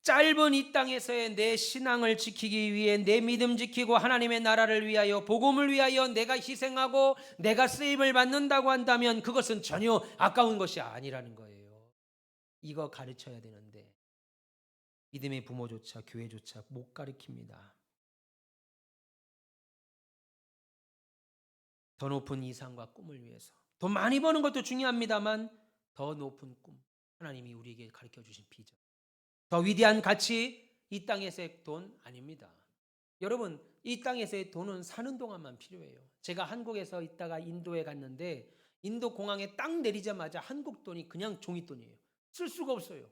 짧은 이 땅에서의 내 신앙을 지키기 위해 내 믿음 지키고 하나님의 나라를 위하여 복음을 위하여 내가 희생하고 내가 쓰임을 받는다고 한다면 그것은 전혀 아까운 것이 아니라는 거예요. 이거 가르쳐야 되는데 믿음의 부모조차 교회조차 못 가르칩니다. 더 높은 이상과 꿈을 위해서 돈 많이 버는 것도 중요합니다만 더 높은 꿈 하나님이 우리에게 가르쳐 주신 비전 더 위대한 가치 이 땅에서의 돈 아닙니다. 여러분 이 땅에서의 돈은 사는 동안만 필요해요. 제가 한국에서 있다가 인도에 갔는데 인도 공항에 딱 내리자마자 한국 돈이 그냥 종이돈이에요. 쓸 수가 없어요.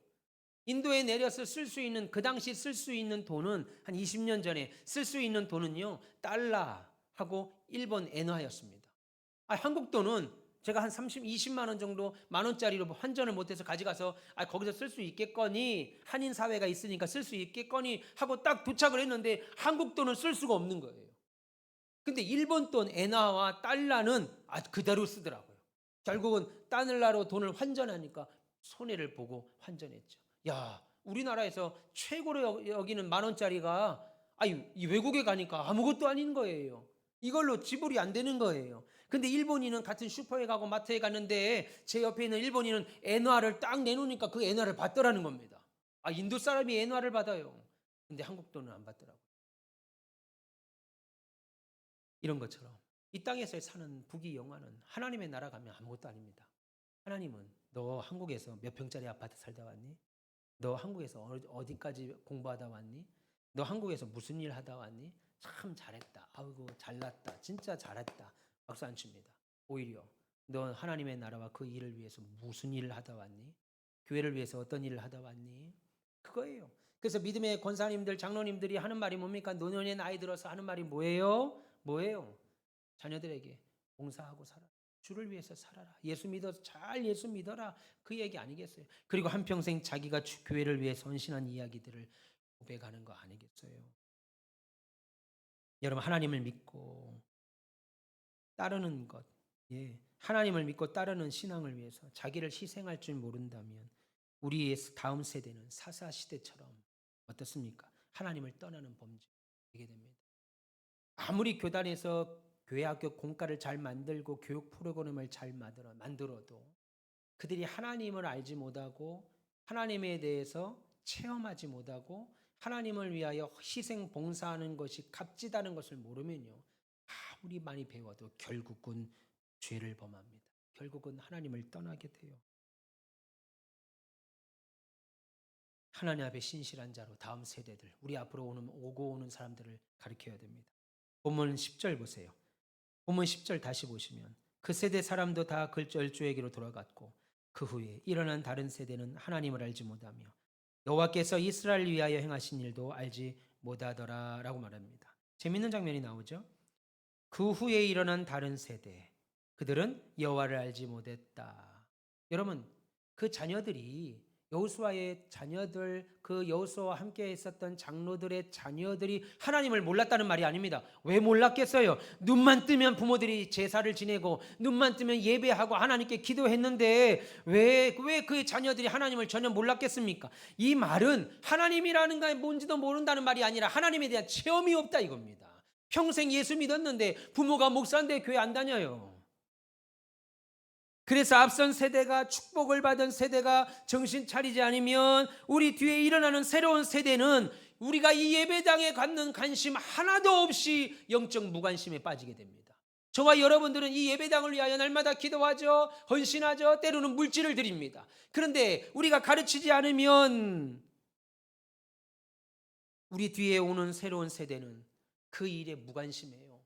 인도에 내려서 쓸 수 있는, 그 당시 쓸 수 있는 돈은 한 20년 전에 쓸 수 있는 돈은요, 달러하고 일본 엔화였습니다. 한국 돈은 제가 한 20만 원 정도, 만 원짜리로 환전을 못해서 가져가서 거기서 쓸 수 있겠거니, 한인 사회가 있으니까 쓸 수 있겠거니 하고 딱 도착을 했는데 한국 돈은 쓸 수가 없는 거예요. 근데 일본 돈 엔화와 달러는 그대로 쓰더라고요. 결국은 달러로 돈을 환전하니까 손해를 보고 환전했죠. 야, 우리나라에서 최고로 여기는 만 원짜리가 이 외국에 가니까 아무것도 아닌 거예요. 이걸로 지불이 안 되는 거예요. 근데 일본인은 같은 슈퍼에 가고 마트에 갔는데 제 옆에 있는 일본인은 엔화를 딱 내놓으니까 그 엔화를 받더라는 겁니다. 인도 사람이 엔화를 받아요. 근데 한국 돈은 안 받더라고요. 이런 것처럼 이 땅에서 사는 부귀영화는 하나님의 나라 가면 아무것도 아닙니다. 하나님은 너 한국에서 몇 평짜리 아파트 살다 왔니? 너 한국에서 어디까지 공부하다 왔니? 너 한국에서 무슨 일 하다 왔니? 참 잘했다. 아이고 잘났다. 진짜 잘했다. 박수 안 칩니다. 오히려 너 하나님의 나라와 그 일을 위해서 무슨 일을 하다 왔니? 교회를 위해서 어떤 일을 하다 왔니? 그거예요. 그래서 믿음의 권사님들, 장로님들이 하는 말이 뭡니까? 노년의 나이 들어서 하는 말이 뭐예요? 뭐예요? 자녀들에게 봉사하고 살아라. 주를 위해서 살아라. 예수 믿어서 잘 예수 믿어라. 그 얘기 아니겠어요? 그리고 한평생 자기가 교회를 위해서 헌신한 이야기들을 고백하는 거 아니겠어요? 여러분, 하나님을 믿고 따르는 것, 하나님을 믿고 따르는 신앙을 위해서 자기를 희생할 줄 모른다면 우리의 다음 세대는 사사시대처럼 어떻습니까? 하나님을 떠나는 범죄 되게 됩니다. 아무리 교단에서 교회학교 공과를 잘 만들고 교육 프로그램을 잘 만들어도 그들이 하나님을 알지 못하고 하나님에 대해서 체험하지 못하고 하나님을 위하여 희생 봉사하는 것이 값지다는 것을 모르면요, 아무리 많이 배워도 결국은 죄를 범합니다. 결국은 하나님을 떠나게 돼요. 하나님 앞에 신실한 자로 다음 세대들, 우리 앞으로 오고 오는 사람들을 가르쳐야 됩니다. 본문 10절 보세요. 본문 10절 다시 보시면 그 세대 사람도 다 글절주에게로 돌아갔고 그 후에 일어난 다른 세대는 하나님을 알지 못하며 여호와께서 이스라엘 위하여 행하신 일도 알지 못하더라 라고 말합니다. 재밌는 장면이 나오죠. 그 후에 일어난 다른 세대, 그들은 여호와를 알지 못했다. 여러분, 그 자녀들이 여호수아의 자녀들, 그 여호수아와 함께 있었던 장로들의 자녀들이 하나님을 몰랐다는 말이 아닙니다. 왜 몰랐겠어요? 눈만 뜨면 부모들이 제사를 지내고 눈만 뜨면 예배하고 하나님께 기도했는데 왜 그 자녀들이 하나님을 전혀 몰랐겠습니까? 이 말은 하나님이라는 게 뭔지도 모른다는 말이 아니라 하나님에 대한 체험이 없다 이겁니다. 평생 예수 믿었는데 부모가 목사인데 교회 안 다녀요. 그래서 앞선 세대가 축복을 받은 세대가 정신 차리지 않으면 우리 뒤에 일어나는 새로운 세대는 우리가 이 예배당에 갖는 관심 하나도 없이 영적 무관심에 빠지게 됩니다. 저와 여러분들은 이 예배당을 위하여 날마다 기도하죠. 헌신하죠. 때로는 물질을 드립니다. 그런데 우리가 가르치지 않으면 우리 뒤에 오는 새로운 세대는 그 일에 무관심해요.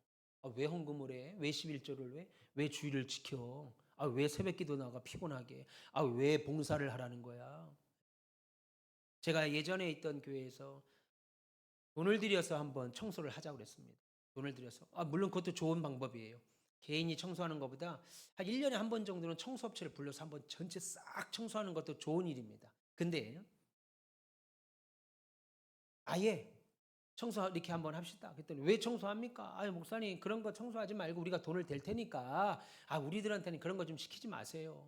왜 헌금을 해? 왜 11조를 해? 왜 주일을 지켜? 왜 새벽기도 나가 피곤하게? 왜 봉사를 하라는 거야? 제가 예전에 있던 교회에서 돈을 들여서 한번 청소를 하자고 그랬습니다. 돈을 들여서. 물론 그것도 좋은 방법이에요. 개인이 청소하는 것보다 한 1년에 한 번 정도는 청소업체를 불러서 한번 전체 싹 청소하는 것도 좋은 일입니다. 근데 아예 청소 이렇게 한번 합시다. 그랬더니 왜 청소합니까? 목사님 그런 거 청소하지 말고 우리가 돈을 댈 테니까 우리들한테는 그런 거 좀 시키지 마세요.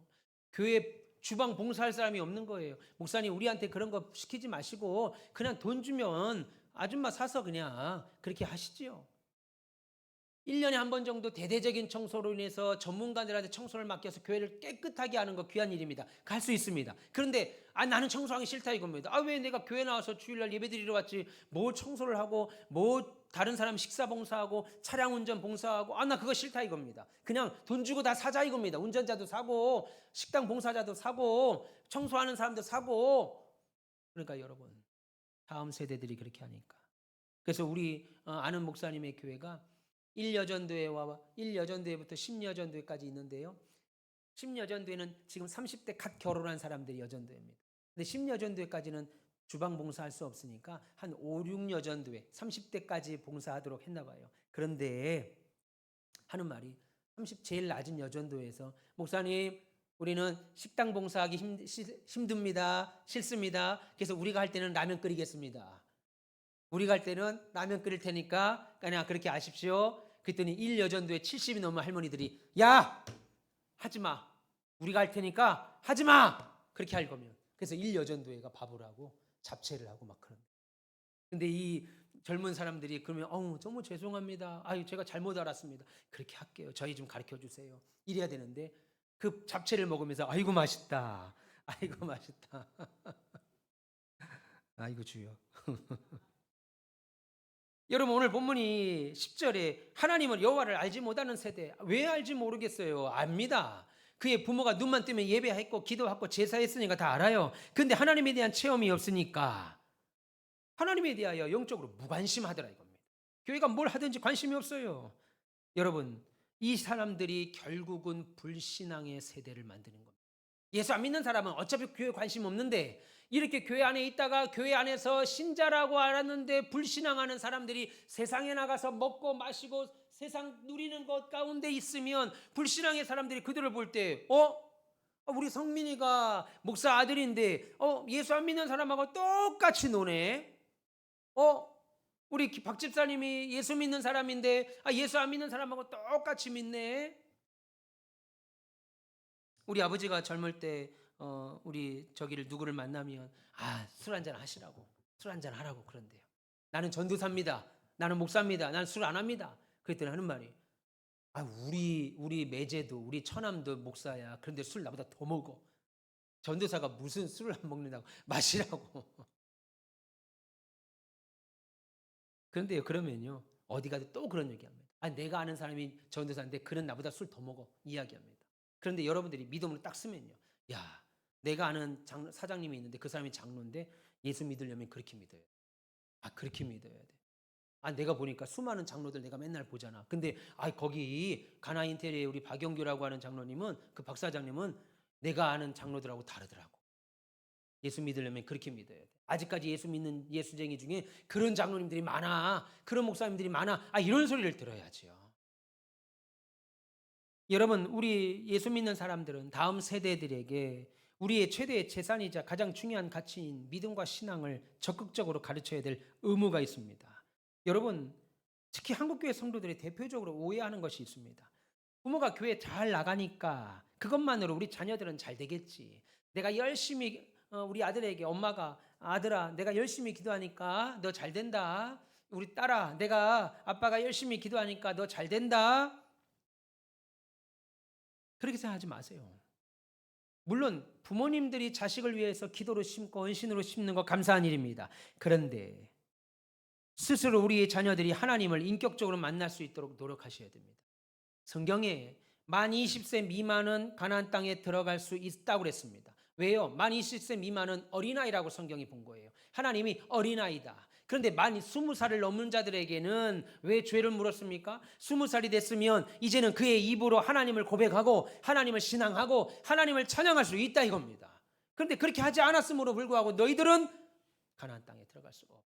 교회 주방 봉사할 사람이 없는 거예요. 목사님 우리한테 그런 거 시키지 마시고 그냥 돈 주면 아줌마 사서 그냥 그렇게 하시지요. 1년에 한 번 정도 대대적인 청소로 인해서 전문가들한테 청소를 맡겨서 교회를 깨끗하게 하는 거 귀한 일입니다. 갈 수 있습니다. 그런데 나는 청소하기 싫다 이겁니다. 왜 내가 교회 나와서 주일날 예배드리러 왔지 뭐 청소를 하고 뭐 다른 사람 식사 봉사하고 차량 운전 봉사하고 나 그거 싫다 이겁니다. 그냥 돈 주고 다 사자 이겁니다. 운전자도 사고 식당 봉사자도 사고 청소하는 사람도 사고. 그러니까 여러분 다음 세대들이 그렇게 하니까. 그래서 우리 아는 목사님의 교회가 1여전도회와 1여전도회부터 10여전도회까지 있는데요. 심여전도에는 지금 30대 갓 결혼한 사람들이 여전도입니다. 근데 심여전도에까지는 주방 봉사할 수 없으니까 한 5, 6여전도에 30대까지 봉사하도록 했나 봐요. 그런데 하는 말이 제일 낮은 여전도에서 목사님 우리는 식당 봉사하기 힘듭니다. 싫습니다. 그래서 우리가 할 때는 라면 끓이겠습니다. 우리가 할 때는 라면 끓일 테니까 그냥 그렇게 하십시오. 그랬더니 1여전도에 70이 넘은 할머니들이 야! 하지마. 우리가 할 테니까 하지마. 그렇게 할 거면. 그래서 1여전도회가 밥을 하고 잡채를 하고 막 그런. 근데 이 젊은 사람들이 그러면 정말 죄송합니다. 아유 제가 잘못 알았습니다. 그렇게 할게요. 저희 좀 가르쳐 주세요. 이래야 되는데 그 잡채를 먹으면서 아이고 맛있다. 아이고 맛있다. 아이고 주여. 여러분 오늘 본문이 10절에 하나님은 여호와를 알지 못하는 세대. 왜 알지 모르겠어요. 압니다. 그의 부모가 눈만 뜨면 예배했고 기도했고 제사했으니까 다 알아요. 근데 하나님에 대한 체험이 없으니까 하나님에 대하여 영적으로 무관심하더라 이겁니다. 교회가 뭘 하든지 관심이 없어요. 여러분 이 사람들이 결국은 불신앙의 세대를 만드는 겁니다. 예수 안 믿는 사람은 어차피 교회에 관심 없는데 이렇게 교회 안에 있다가 교회 안에서 신자라고 알았는데 불신앙하는 사람들이 세상에 나가서 먹고 마시고 세상 누리는 것 가운데 있으면 불신앙의 사람들이 그들을 볼 때 우리 성민이가 목사 아들인데 예수 안 믿는 사람하고 똑같이 노네. 우리 박 집사님이 예수 믿는 사람인데 예수 안 믿는 사람하고 똑같이 믿네. 우리 아버지가 젊을 때 우리 저기를 누구를 만나면 술 한잔 하시라고 술 한잔 하라고 그런대요. 나는 전도사입니다. 나는 목사입니다. 나는 술 안 합니다. 그랬더니 하는 말이 우리 매제도 우리 처남도 목사야. 그런데 술 나보다 더 먹어. 전도사가 무슨 술을 안 먹는다고 마시라고. 그런데요 그러면요 어디 가도 또 그런 얘기합니다. 내가 아는 사람이 전도사인데 그는 나보다 술 더 먹어 이야기합니다. 그런데 여러분들이 믿음으로 딱 쓰면요 내가 아는 사장님이 있는데 그 사람이 장로인데 예수 믿으려면 그렇게 믿어야 돼. 그렇게 믿어야 돼. 내가 보니까 수많은 장로들 내가 맨날 보잖아. 근데 거기 가나인텔의 우리 박영규라고 하는 장로님은 그 박사장님은 내가 아는 장로들하고 다르더라고. 예수 믿으려면 그렇게 믿어야 돼. 아직까지 예수 믿는 예수쟁이 중에 그런 장로님들이 많아. 그런 목사님들이 많아. 이런 소리를 들어야지요. 여러분 우리 예수 믿는 사람들은 다음 세대들에게 우리의 최대의 재산이자 가장 중요한 가치인 믿음과 신앙을 적극적으로 가르쳐야 될 의무가 있습니다. 여러분 특히 한국교회 성도들이 대표적으로 오해하는 것이 있습니다. 부모가 교회 잘 나가니까 그것만으로 우리 자녀들은 잘 되겠지. 내가 열심히 우리 아들에게 엄마가 아들아 내가 열심히 기도하니까 너 잘 된다. 우리 딸아 내가 아빠가 열심히 기도하니까 너 잘 된다. 그렇게 생각하지 마세요. 물론 부모님들이 자식을 위해서 기도로 심고 헌신으로 심는 거 감사한 일입니다. 그런데 스스로 우리의 자녀들이 하나님을 인격적으로 만날 수 있도록 노력하셔야 됩니다. 성경에 만 20세 미만은 가나안 땅에 들어갈 수 있다고 그랬습니다. 왜요? 만 20세 미만은 어린아이라고 성경이 본 거예요. 하나님이 어린아이다. 그런데 만 20살을 넘는 자들에게는 왜 죄를 물었습니까? 20살이 됐으면 이제는 그의 입으로 하나님을 고백하고 하나님을 신앙하고 하나님을 찬양할 수 있다 이겁니다. 그런데 그렇게 하지 않았으므로 불구하고 너희들은 가나안 땅에 들어갈 수가 없다.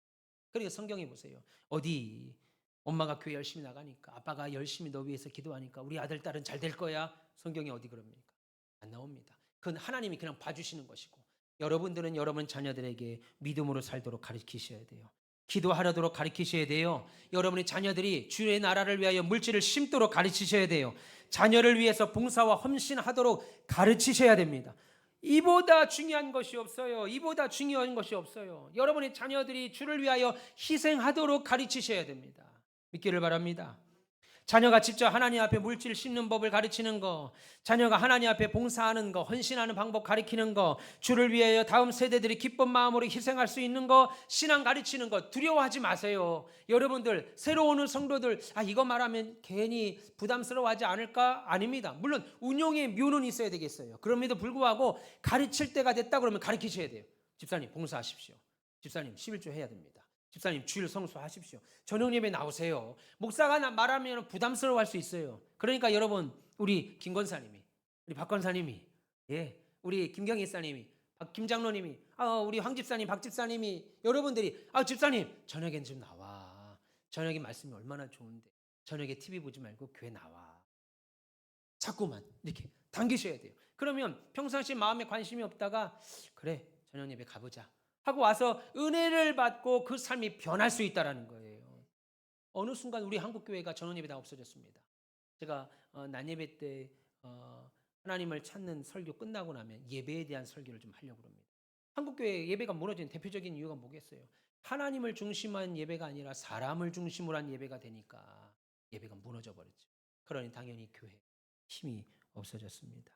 그러니까 성경에 보세요. 어디 엄마가 교회 열심히 나가니까 아빠가 열심히 너 위해서 기도하니까 우리 아들 딸은 잘 될 거야. 성경에 어디 그럽니까? 안 나옵니다. 그건 하나님이 그냥 봐주시는 것이고 여러분들은 여러분 자녀들에게 믿음으로 살도록 가르치셔야 돼요. 기도하려도록 가르치셔야 돼요. 여러분의 자녀들이 주의 나라를 위하여 물질을 심도록 가르치셔야 돼요. 자녀를 위해서 봉사와 헌신하도록 가르치셔야 됩니다. 이보다 중요한 것이 없어요. 이보다 중요한 것이 없어요. 여러분의 자녀들이 주를 위하여 희생하도록 가르치셔야 됩니다. 믿기를 바랍니다. 자녀가 직접 하나님 앞에 물질 심는 법을 가르치는 거, 자녀가 하나님 앞에 봉사하는 거, 헌신하는 방법 가르치는 거, 주를 위하여 다음 세대들이 기쁜 마음으로 희생할 수 있는 거, 신앙 가르치는 거 두려워하지 마세요. 여러분들 새로 오는 성도들 이거 말하면 괜히 부담스러워하지 않을까? 아닙니다. 물론 운용의 묘는 있어야 되겠어요. 그럼에도 불구하고 가르칠 때가 됐다 그러면 가르치셔야 돼요. 집사님 봉사하십시오. 집사님 11조 해야 됩니다. 집사님 주일 성수하십시오. 저녁 예배 나오세요. 목사가 말하면 부담스러워할 수 있어요. 그러니까 여러분 우리 김 권사님이 우리 박 권사님이, 예, 우리 김경희 집사님이, 김 장로님이, 우리 황 집사님, 박 집사님이, 여러분들이, 집사님 저녁엔 좀 나와. 저녁에 말씀이 얼마나 좋은데 저녁에 TV 보지 말고 교회 나와. 자꾸만 이렇게 당기셔야 돼요. 그러면 평상시 마음에 관심이 없다가 그래 저녁 예배 가보자 하고 와서 은혜를 받고 그 삶이 변할 수 있다라는 거예요. 어느 순간 우리 한국교회가 저녁 예배 다 없어졌습니다. 제가 낮 예배 때 하나님을 찾는 설교 끝나고 나면 예배에 대한 설교를 좀 하려고 합니다. 한국교회 예배가 무너진 대표적인 이유가 뭐겠어요? 하나님을 중심한 예배가 아니라 사람을 중심으로 한 예배가 되니까 예배가 무너져 버렸죠. 그러니 당연히 교회 힘이 없어졌습니다.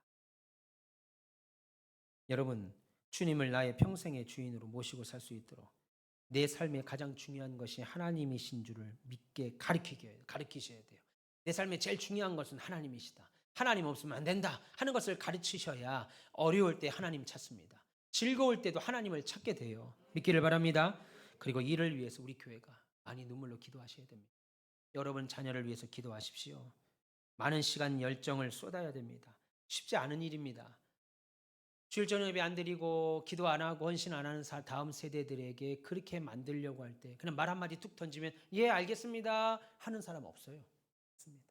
여러분, 주님을 나의 평생의 주인으로 모시고 살 수 있도록 내 삶의 가장 중요한 것이 하나님이신 줄을 믿게 가르치셔야 돼요. 내 삶의 제일 중요한 것은 하나님이시다. 하나님 없으면 안 된다 하는 것을 가르치셔야 어려울 때 하나님 찾습니다. 즐거울 때도 하나님을 찾게 돼요. 믿기를 바랍니다. 그리고 이를 위해서 우리 교회가 많이 눈물로 기도하셔야 됩니다. 여러분 자녀를 위해서 기도하십시오. 많은 시간 열정을 쏟아야 됩니다. 쉽지 않은 일입니다. 주일 저녁 예배 안 드리고 기도 안 하고 헌신 안 하는 다음 세대들에게 그렇게 만들려고 할 때 그냥 말 한마디 툭 던지면 예 알겠습니다 하는 사람 없어요. 없습니다.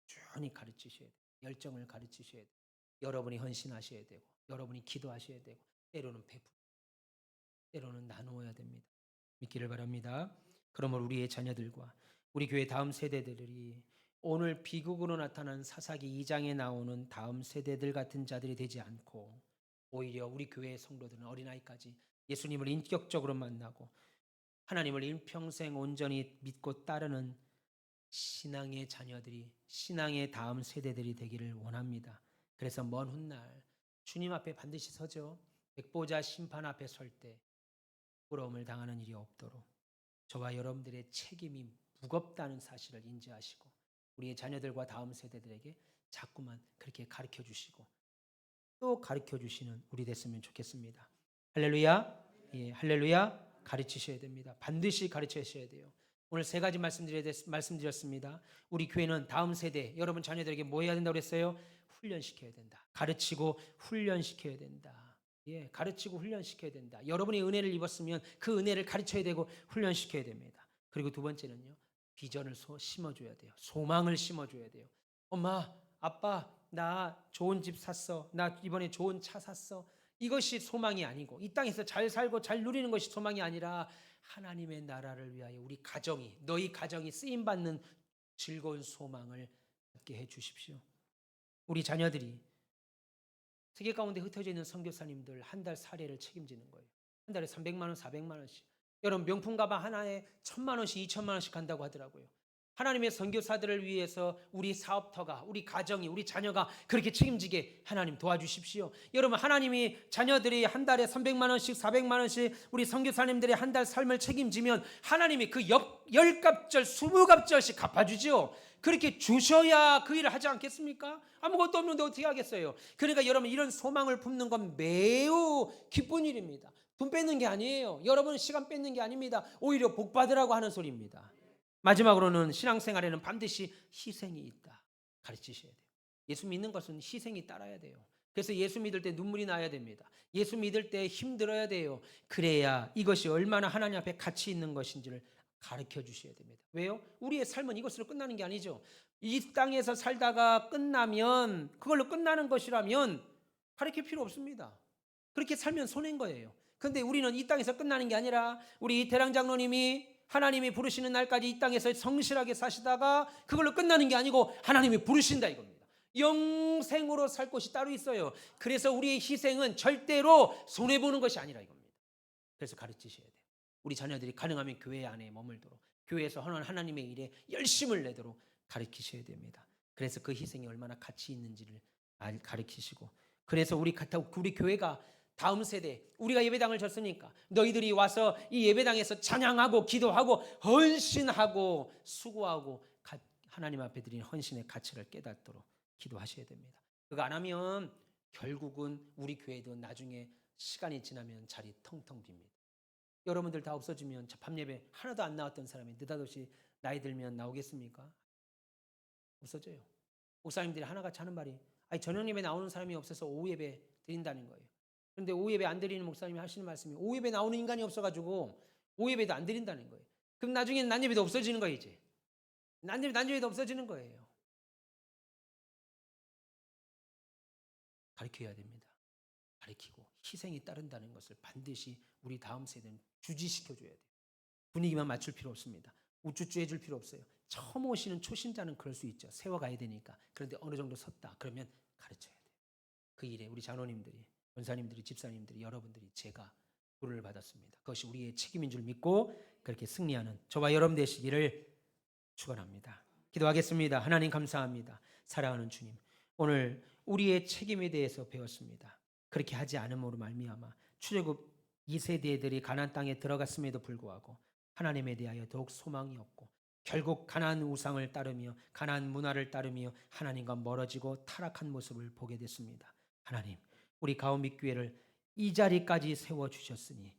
꾸준히 가르치셔야 돼요. 열정을 가르치셔야 돼요. 여러분이 헌신하셔야 되고 여러분이 기도하셔야 되고 때로는 때로는 나누어야 됩니다. 믿기를 바랍니다. 그러므로 우리의 자녀들과 우리 교회 다음 세대들이 오늘 비극으로 나타난 사사기 2장에 나오는 다음 세대들 같은 자들이 되지 않고 오히려 우리 교회의 성도들은 어린아이까지 예수님을 인격적으로 만나고 하나님을 일평생 온전히 믿고 따르는 신앙의 자녀들이 신앙의 다음 세대들이 되기를 원합니다. 그래서 먼 훗날 주님 앞에 반드시 서죠. 백보자 심판 앞에 설 때 부러움을 당하는 일이 없도록 저와 여러분들의 책임이 무겁다는 사실을 인지하시고 우리의 자녀들과 다음 세대들에게 자꾸만 그렇게 가르쳐 주시고 또 가르쳐 주시는 우리 됐으면 좋겠습니다. 할렐루야. 예, 할렐루야. 가르치셔야 됩니다. 반드시 가르치셔야 돼요. 오늘 세 가지 말씀드렸습니다. 우리 교회는 다음 세대 여러분 자녀들에게 뭐 해야 된다고 그랬어요? 훈련시켜야 된다. 가르치고 훈련시켜야 된다. 예, 가르치고 훈련시켜야 된다. 여러분이 은혜를 입었으면 그 은혜를 가르쳐야 되고 훈련시켜야 됩니다. 그리고 두 번째는요. 비전을 심어줘야 돼요. 소망을 심어줘야 돼요. 엄마, 아빠, 나 좋은 집 샀어. 나 이번에 좋은 차 샀어. 이것이 소망이 아니고 이 땅에서 잘 살고 잘 누리는 것이 소망이 아니라 하나님의 나라를 위하여 우리 가정이 너희 가정이 쓰임 받는 즐거운 소망을 갖게 해 주십시오. 우리 자녀들이 세계 가운데 흩어져 있는 선교사님들 한 달 사례를 책임지는 거예요. 한 달에 300만 원, 400만 원씩. 여러분 명품 가방 하나에 1,000만 원씩, 2,000만 원씩 한다고 하더라고요. 하나님의 선교사들을 위해서 우리 사업터가, 우리 가정이, 우리 자녀가 그렇게 책임지게 하나님 도와주십시오. 여러분 하나님이 자녀들이 한 달에 300만 원씩, 400만 원씩 우리 선교사님들의 한 달 삶을 책임지면 하나님이 그 10갑절, 20갑절씩 갚아주지요. 그렇게 주셔야 그 일을 하지 않겠습니까? 아무것도 없는데 어떻게 하겠어요? 그러니까 여러분 이런 소망을 품는 건 매우 기쁜 일입니다. 돈 뺏는 게 아니에요. 여러분 시간 뺏는 게 아닙니다. 오히려 복 받으라고 하는 소리입니다. 마지막으로는 신앙생활에는 반드시 희생이 있다. 가르치셔야 돼요. 예수 믿는 것은 희생이 따라야 돼요. 그래서 예수 믿을 때 눈물이 나야 됩니다. 예수 믿을 때 힘들어야 돼요. 그래야 이것이 얼마나 하나님 앞에 가치 있는 것인지를 가르쳐 주셔야 됩니다. 왜요? 우리의 삶은 이것으로 끝나는 게 아니죠. 이 땅에서 살다가 끝나면 그걸로 끝나는 것이라면 가르칠 필요 없습니다. 그렇게 살면 손해인 거예요. 그런데 우리는 이 땅에서 끝나는 게 아니라 우리 이태랑 장로님이 하나님이 부르시는 날까지 이 땅에서 성실하게 사시다가 그걸로 끝나는 게 아니고 하나님이 부르신다 이겁니다. 영생으로 살 곳이 따로 있어요. 그래서 우리의 희생은 절대로 손해보는 것이 아니라 이겁니다. 그래서 가르치셔야 돼요. 우리 자녀들이 가능하면 교회 안에 머물도록 교회에서 하나님의 일에 열심을 내도록 가르치셔야 됩니다. 그래서 그 희생이 얼마나 가치 있는지를 가르치시고 그래서 우리 교회가 다음 세대 우리가 예배당을 졌으니까 너희들이 와서 이 예배당에서 찬양하고 기도하고 헌신하고 수고하고 하나님 앞에 드린 헌신의 가치를 깨닫도록 기도하셔야 됩니다. 그거 안 하면 결국은 우리 교회도 나중에 시간이 지나면 자리 텅텅 빕니다. 여러분들 다 없어지면 밤예배 하나도 안 나왔던 사람이 느닷없이 나이 들면 나오겠습니까? 없어져요. 목사님들이 하나같이 하는 말이 아니 저녁 예배 나오는 사람이 없어서 오후 예배 드린다는 거예요. 그런데 오후 예배 안 드리는 목사님이 하시는 말씀이 오후 예배 나오는 인간이 없어가지고 오후 예배도 안 드린다는 거예요. 그럼 나중에는 낮 예배도 없어지는 거예요. 이제 낮 예배도 없어지는 거예요. 가르쳐야 됩니다. 가르치고 희생이 따른다는 것을 반드시 우리 다음 세대는 주지시켜줘야 돼요. 분위기만 맞출 필요 없습니다. 우쭈쭈 해줄 필요 없어요. 처음 오시는 초신자는 그럴 수 있죠. 세워가야 되니까. 그런데 어느 정도 섰다 그러면 가르쳐야 돼요. 그 일에 우리 장로님들이, 권사님들이, 집사님들이, 여러분들이 제가 부를 받았습니다. 그것이 우리의 책임인 줄 믿고 그렇게 승리하는 저와 여러분 되시기를 축원합니다. 기도하겠습니다. 하나님 감사합니다. 사랑하는 주님, 오늘 우리의 책임에 대해서 배웠습니다. 그렇게 하지 않음으로 말미암아 출애굽 2세대들이 가나안 땅에 들어갔음에도 불구하고 하나님에 대하여 더욱 소망이 없고 결국 가나안 우상을 따르며 가나안 문화를 따르며 하나님과 멀어지고 타락한 모습을 보게 됐습니다. 하나님, 우리 가오믹 교회를 이 자리까지 세워주셨으니